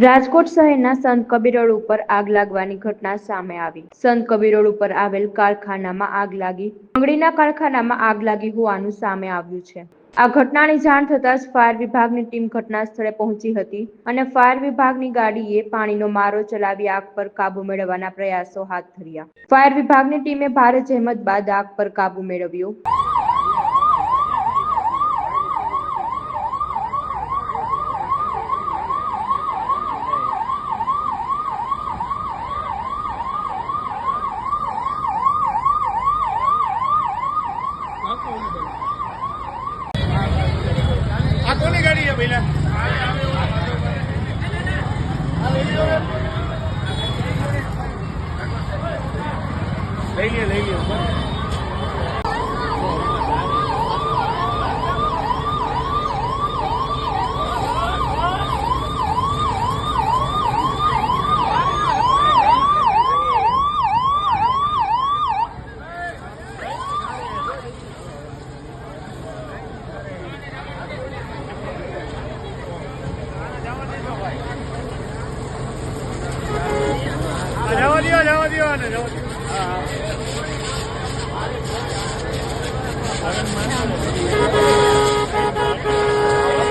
રાજકોટ શહેરના સંત કબીર રોડ ઉપર આગ લાગવાની ઘટના સામે આવી। સંત કબીર રોડ ઉપર આવેલ કારખાનામાં આગ લાગી। બંગડીના કારખાનામાં આગ લાગી હોવાનું સામે આવ્યું છે। આ ઘટનાની જાણ થતાં જ ફાયર વિભાગની ટીમ ઘટના સ્થળે પહોંચી હતી અને ફાયર વિભાગની ગાડીએ પાણીનો મારો ચલાવી આગ પર કાબુ મેળવવાના પ્રયાસો હાથ ધર્યા। ફાયર વિભાગની ટીમે ભારે જહેમત બાદ આગ પર કાબુ મેળવ્યો। આ કોની ગાડી છે પહેલા? લઈ લે જવા દો ને, જવા દો।